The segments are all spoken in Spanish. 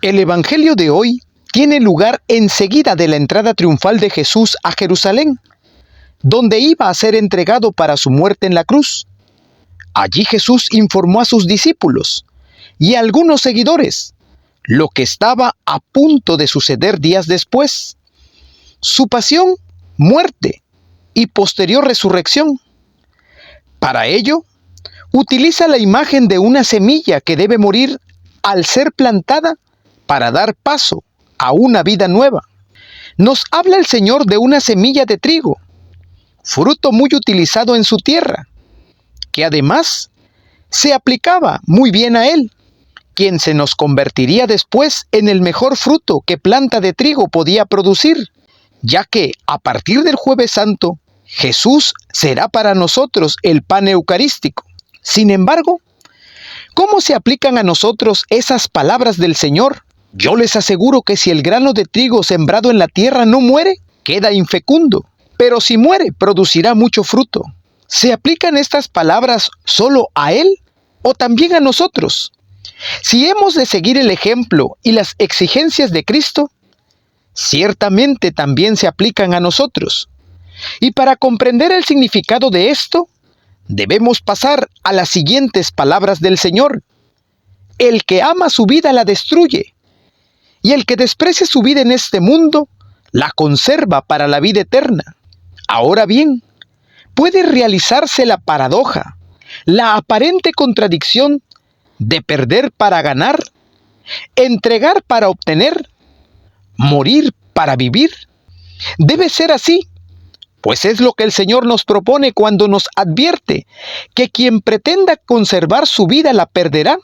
El Evangelio de hoy tiene lugar enseguida de la entrada triunfal de Jesús a Jerusalén, donde iba a ser entregado para su muerte en la cruz. Allí Jesús informó a sus discípulos y a algunos seguidores lo que estaba a punto de suceder días después: su pasión, muerte y posterior resurrección. Para ello, utiliza la imagen de una semilla que debe morir al ser plantada para dar paso a una vida nueva. Nos habla el Señor de una semilla de trigo, fruto muy utilizado en su tierra, que además se aplicaba muy bien a él, quien se nos convertiría después en el mejor fruto que planta de trigo podía producir, ya que a partir del Jueves Santo, Jesús será para nosotros el pan eucarístico. Sin embargo, ¿cómo se aplican a nosotros esas palabras del Señor? Yo les aseguro que si el grano de trigo sembrado en la tierra no muere, queda infecundo, pero si muere, producirá mucho fruto. ¿Se aplican estas palabras solo a Él o también a nosotros? Si hemos de seguir el ejemplo y las exigencias de Cristo, ciertamente también se aplican a nosotros. Y para comprender el significado de esto, debemos pasar a las siguientes palabras del Señor: el que ama su vida la destruye, y el que desprecia su vida en este mundo, la conserva para la vida eterna. Ahora bien, puede realizarse la paradoja, la aparente contradicción de perder para ganar, entregar para obtener, morir para vivir. Debe ser así, pues es lo que el Señor nos propone cuando nos advierte que quien pretenda conservar su vida la perderá,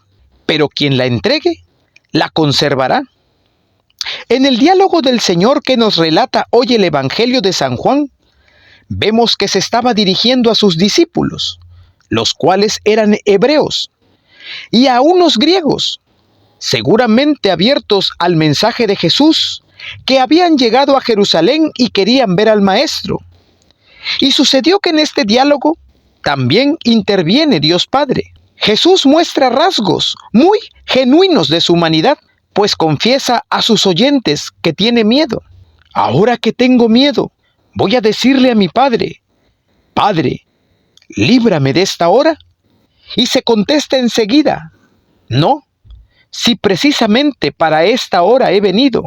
pero quien la entregue, la conservará. En el diálogo del Señor que nos relata hoy el Evangelio de San Juan, vemos que se estaba dirigiendo a sus discípulos, los cuales eran hebreos, y a unos griegos, seguramente abiertos al mensaje de Jesús, que habían llegado a Jerusalén y querían ver al Maestro. Y sucedió que en este diálogo también interviene Dios Padre. Jesús muestra rasgos muy genuinos de su humanidad, pues confiesa a sus oyentes que tiene miedo. Ahora que tengo miedo, voy a decirle a mi Padre: Padre, líbrame de esta hora. Y se contesta enseguida: no, si precisamente para esta hora he venido.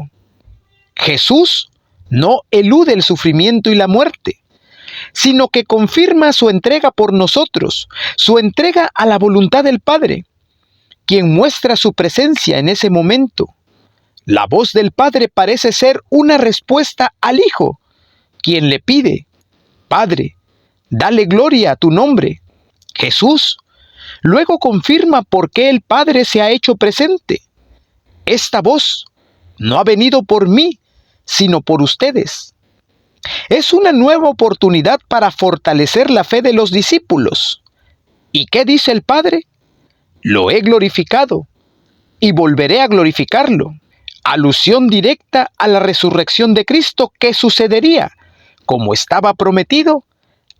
Jesús no elude el sufrimiento y la muerte, sino que confirma su entrega por nosotros, su entrega a la voluntad del Padre, quien muestra su presencia en ese momento. La voz del Padre parece ser una respuesta al Hijo, quien le pide: Padre, dale gloria a tu nombre. Jesús luego confirma por qué el Padre se ha hecho presente. Esta voz no ha venido por mí, sino por ustedes. Es una nueva oportunidad para fortalecer la fe de los discípulos. ¿Y qué dice el Padre? Lo he glorificado y volveré a glorificarlo. Alusión directa a la resurrección de Cristo, que sucedería, como estaba prometido,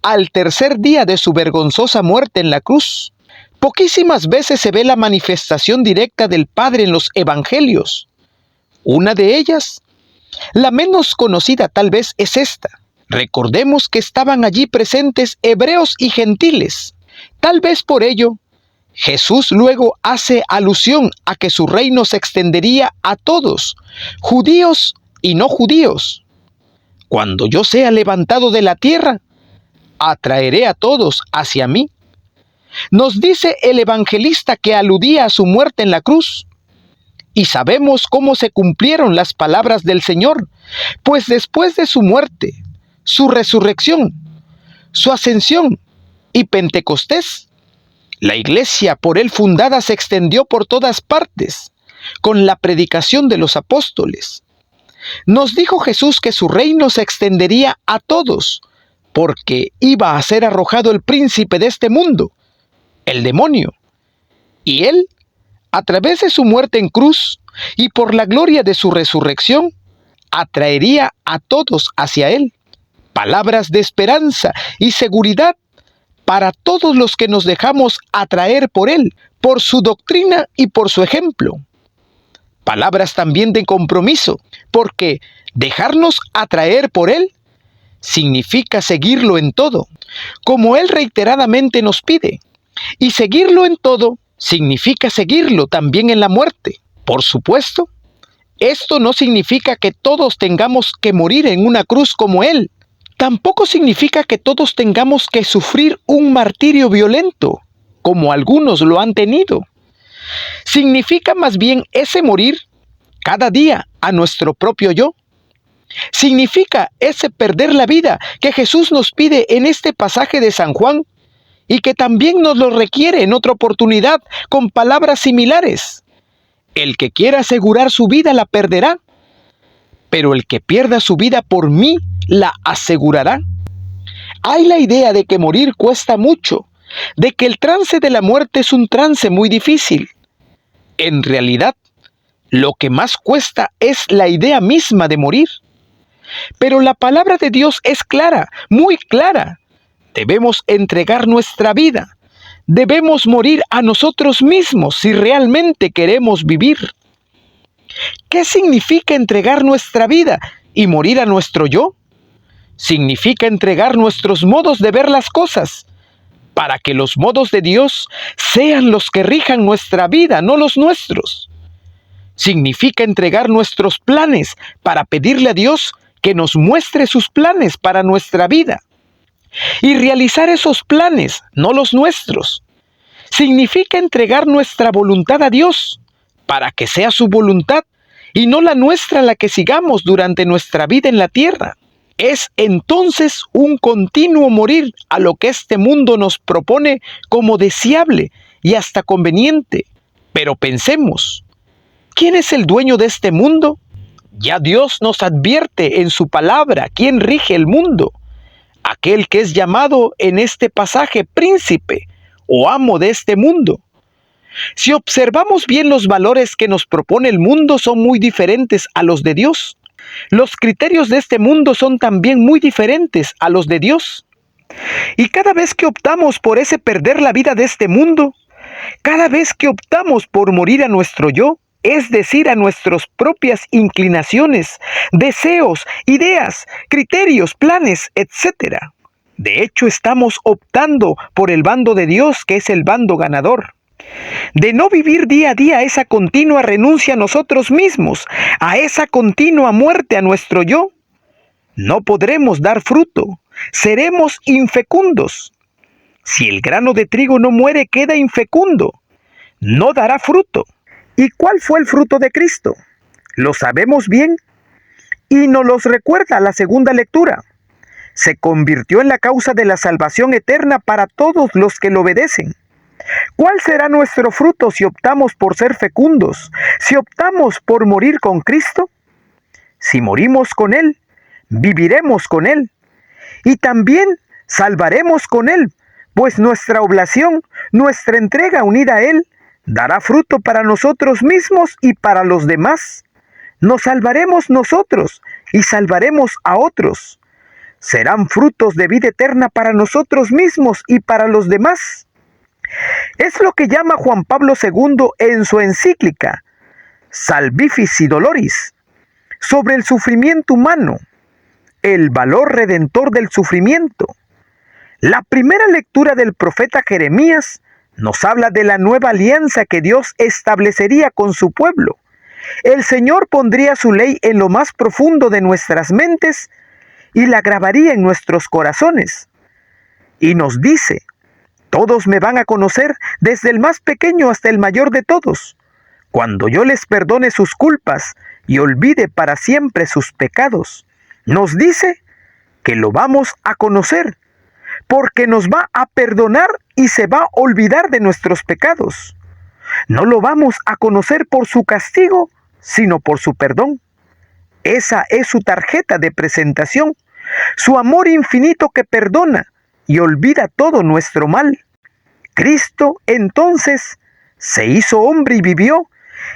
al tercer día de su vergonzosa muerte en la cruz. Poquísimas veces se ve la manifestación directa del Padre en los Evangelios. Una de ellas, la menos conocida tal vez, es esta. Recordemos que estaban allí presentes hebreos y gentiles. Tal vez por ello, Jesús luego hace alusión a que su reino se extendería a todos, judíos y no judíos. Cuando yo sea levantado de la tierra, atraeré a todos hacia mí. Nos dice el evangelista que aludía a su muerte en la cruz. Y sabemos cómo se cumplieron las palabras del Señor, pues después de su muerte, su resurrección, su ascensión y Pentecostés, la iglesia por él fundada se extendió por todas partes, con la predicación de los apóstoles. Nos dijo Jesús que su reino se extendería a todos, porque iba a ser arrojado el príncipe de este mundo, el demonio, y él, a través de su muerte en cruz y por la gloria de su resurrección, atraería a todos hacia él. Palabras de esperanza y seguridad para todos los que nos dejamos atraer por él, por su doctrina y por su ejemplo. Palabras también de compromiso, porque dejarnos atraer por Él significa seguirlo en todo, como Él reiteradamente nos pide. Y seguirlo en todo significa seguirlo también en la muerte. Por supuesto, esto no significa que todos tengamos que morir en una cruz como Él. Tampoco significa que todos tengamos que sufrir un martirio violento, como algunos lo han tenido. Significa más bien ese morir cada día a nuestro propio yo. Significa ese perder la vida que Jesús nos pide en este pasaje de San Juan y que también nos lo requiere en otra oportunidad con palabras similares. El que quiera asegurar su vida la perderá, pero el que pierda su vida por mí la asegurará. Hay la idea de que morir cuesta mucho, de que el trance de la muerte es un trance muy difícil. En realidad, lo que más cuesta es la idea misma de morir. Pero la palabra de Dios es clara, muy clara. Debemos entregar nuestra vida. Debemos morir a nosotros mismos si realmente queremos vivir. ¿Qué significa entregar nuestra vida y morir a nuestro yo? Significa entregar nuestros modos de ver las cosas, para que los modos de Dios sean los que rijan nuestra vida, no los nuestros. Significa entregar nuestros planes para pedirle a Dios que nos muestre sus planes para nuestra vida. Y realizar esos planes, no los nuestros. Significa entregar nuestra voluntad a Dios, para que sea su voluntad y no la nuestra la que sigamos durante nuestra vida en la tierra. Es entonces un continuo morir a lo que este mundo nos propone como deseable y hasta conveniente. Pero pensemos, ¿quién es el dueño de este mundo? Ya Dios nos advierte en su palabra quién rige el mundo. Aquel que es llamado en este pasaje príncipe o amo de este mundo. Si observamos bien, los valores que nos propone el mundo son muy diferentes a los de Dios. Los criterios de este mundo son también muy diferentes a los de Dios. Y cada vez que optamos por ese perder la vida de este mundo, cada vez que optamos por morir a nuestro yo, es decir, a nuestras propias inclinaciones, deseos, ideas, criterios, planes, etc. De hecho, estamos optando por el bando de Dios, que es el bando ganador. De no vivir día a día esa continua renuncia a nosotros mismos, a esa continua muerte a nuestro yo, no podremos dar fruto, seremos infecundos. Si el grano de trigo no muere, queda infecundo, no dará fruto. ¿Y cuál fue el fruto de Cristo? Lo sabemos bien y nos los recuerda la segunda lectura. Se convirtió en la causa de la salvación eterna para todos los que lo obedecen. ¿Cuál será nuestro fruto si optamos por ser fecundos? Si optamos por morir con Cristo. Si morimos con Él, viviremos con Él. Y también salvaremos con Él, pues nuestra oblación, nuestra entrega unida a Él, dará fruto para nosotros mismos y para los demás. Nos salvaremos nosotros y salvaremos a otros. Serán frutos de vida eterna para nosotros mismos y para los demás. Es lo que llama Juan Pablo II en su encíclica Salvifici Doloris, sobre el sufrimiento humano, el valor redentor del sufrimiento. La primera lectura del profeta Jeremías nos habla de la nueva alianza que Dios establecería con su pueblo. El Señor pondría su ley en lo más profundo de nuestras mentes y la grabaría en nuestros corazones. Y nos dice: todos me van a conocer, desde el más pequeño hasta el mayor de todos, cuando yo les perdone sus culpas y olvide para siempre sus pecados. Nos dice que lo vamos a conocer, porque nos va a perdonar y se va a olvidar de nuestros pecados. No lo vamos a conocer por su castigo, sino por su perdón. Esa es su tarjeta de presentación, su amor infinito que perdona y olvida todo nuestro mal. Cristo entonces se hizo hombre y vivió,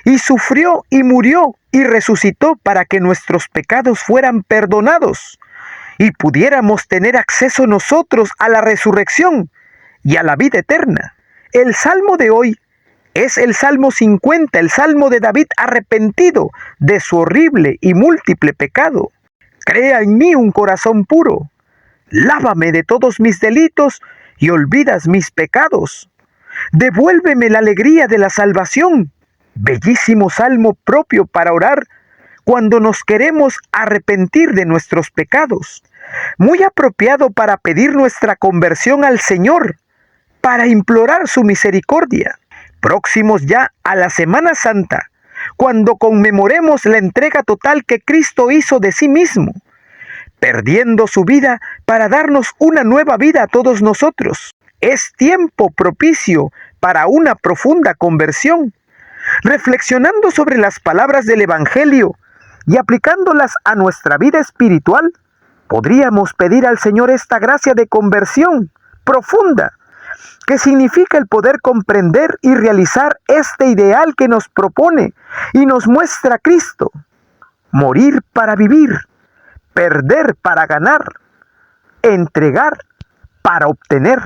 y sufrió y murió y resucitó para que nuestros pecados fueran perdonados y pudiéramos tener acceso nosotros a la resurrección y a la vida eterna. El salmo de hoy Es el Salmo 50, el Salmo de David arrepentido de su horrible y múltiple pecado. Crea en mí un corazón puro. Lávame de todos mis delitos y olvidas mis pecados. Devuélveme la alegría de la salvación. Bellísimo salmo propio para orar cuando nos queremos arrepentir de nuestros pecados. Muy apropiado para pedir nuestra conversión al Señor, para implorar su misericordia. Próximos ya a la Semana Santa, cuando conmemoremos la entrega total que Cristo hizo de sí mismo, perdiendo su vida para darnos una nueva vida a todos nosotros. Es tiempo propicio para una profunda conversión. Reflexionando sobre las palabras del Evangelio y aplicándolas a nuestra vida espiritual, podríamos pedir al Señor esta gracia de conversión profunda, que significa el poder comprender y realizar este ideal que nos propone y nos muestra Cristo. Morir para vivir, perder para ganar, entregar para obtener.